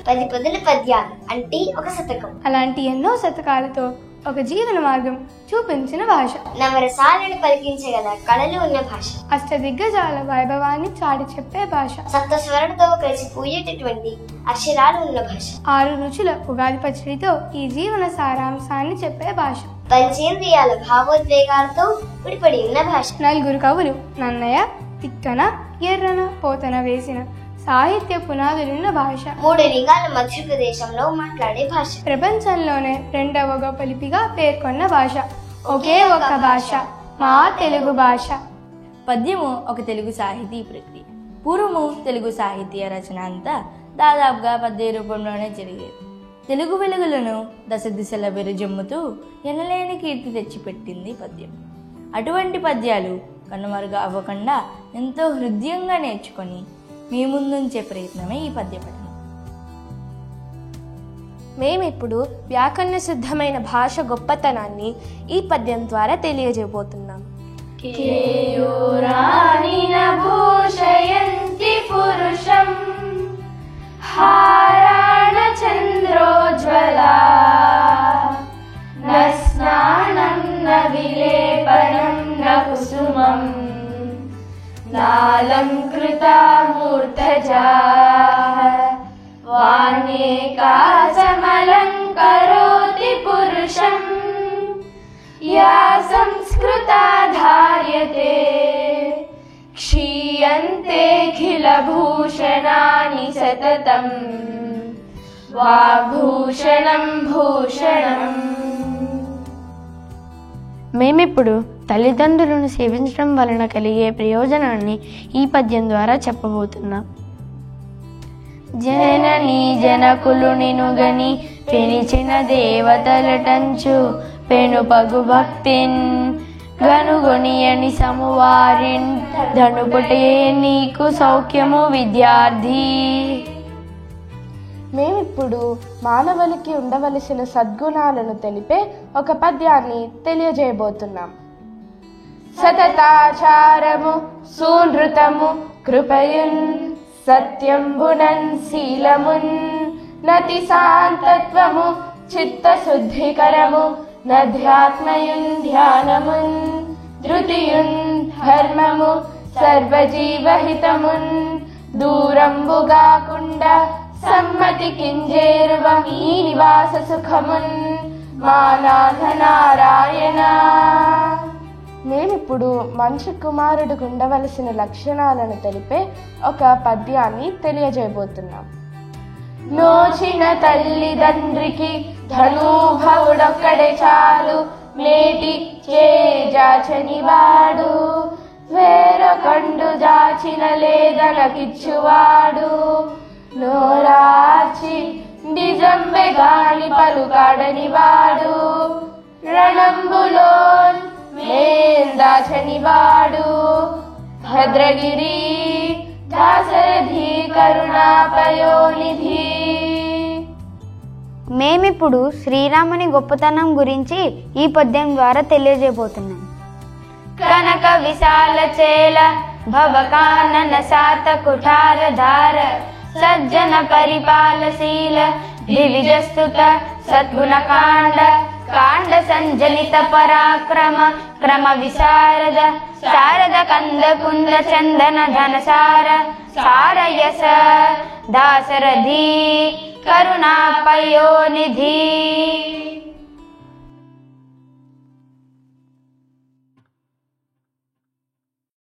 10 పొదల పద్యాలు అంటే ఒక శతకం. అలాంటి ఎన్నో శతకాలతో ఒక జీవన మార్గం చూపించిన భాష. నవరసాలను పలికించగల కళలు ఉన్న భాష. అష్టదిగ్గజాల వైభవాన్ని చాటి చెప్పే భాష. సప్తస్వరణతో కలిసిపోయేటటువంటి అక్షరాలు ఉన్న భాష. 6 రుచుల ఉగాది పచ్చడితో ఈ జీవన సారాంశాన్ని చెప్పే భాష. పంచేంద్రియాల భావోద్వేగాలతో ముడిపడి ఉన్న భాష. 4 కవులు నన్నయ, తిక్కన, ఎర్రన, పోతన వేసిన సాహిత్య పునాదులున్న భాష. 3 లింగాల మధ్యప్రదేశంలో మాట్లాడే భాష. ప్రపంచంలోనే 2వ గొప్ప లిపిగా పేర్కొన్న భాష. ఒకే ఒక భాష, మా తెలుగు భాష. పద్యము ఒక తెలుగు సాహితీ ప్రక్రియ. పూర్వము తెలుగు సాహిత్య రచన అంతా దాదాపుగా పద్య రూపంలోనే జరిగేది. తెలుగు వెలుగులను దశ దిశల విరజమ్ముతూ ఎనలేని కీర్తి తెచ్చిపెట్టింది పద్యం. అటువంటి పద్యాలు కనుమరుగు అవ్వకుండా ఎంతో హృదయంగా నేర్చుకొని మీ ముందుంచే ప్రయత్నమే ఈ పద్య పఠనం. మేమిప్పుడు వ్యాకరణ సిద్ధమైన భాష గొప్పతనాన్ని ఈ పద్యం ద్వారా తెలియజేయబోతున్నాం. కేయూరాణిన భూషయంతి పురుషం హారాణ చంద్రోజ్వలా న స్నానం న విలేపనం న కుసుమం నాలంకృతా మూర్ధజాః వాణ్యేకాసమలంకరోతి పురుషం యా సంస్కృతా ధార్యతే క్షీయంతేఖిలభూషణాని సతతం వాగ్భూషణం భూషణం. మేమిప్పుడు తల్లిదండ్రులను సేవించడం వలన కలిగే ప్రయోజనాన్ని ఈ పద్యం ద్వారా చెప్పబోతున్నాం. జననీ జనకులు నినుగని పెనిచిన దేవతలటంచు పెనుపగు భక్తిన్ గనుగొనియని సమువారిన్ ధనుపుటే నీకు సౌఖ్యము విద్యార్థి. మేమిప్పుడు మానవులకి ఉండవలసిన సద్గుణాలను తెలిపే ఒక పద్యాన్ని తెలియజేయబోతున్నాం. సతతాచారము సూనృతము కృపయున్ సత్యంబునన్ శీలమున్ నతి శాంతత్వము చిత్తశుద్ధికరము నధ్యాత్మయున్ ధ్యానమున్ ధృతియున్ ధర్మము సర్వజీవహితమున్ దూరంబుగాకుండా సమ్మతి కింజేరువ ఈ నివాస సుఖమున్ మా నాథ నారాయణ. మేమిప్పుడు మనిషి కుమారుడికి ఉండవలసిన లక్షణాలను తెలిపే ఒక పద్యాన్ని తెలియజేయబోతున్నాం. నోచిన తల్లిదండ్రికి ధనూభవుడొక్కడే చాలు మేటి చేజాచనివాడు వేరొకండు జాచిన లేదనకిచ్చువాడు నోరాచి నిజంబె గాని పలుకాడనివాడు రణంబులోన్ మేందాచనివాడు భద్రగిరి దాశరథి కరుణాపయోనిధి. మేమిప్పుడు శ్రీరాముని గొప్పతనం గురించి ఈ పద్యం ద్వారా తెలియజేయబోతున్నాం. కనక విశాల చేల భవకానన సాత కుఠార ధార సజ్జన పరిపాలశీల దివిజస్తుత సద్గుణ కాండ కాండ సంజలిత పరాక్రమ క్రమ విశారద శారద కంద కుంద చందన ధన సార సారయస దాశరథి కరుణాపయోనిధి.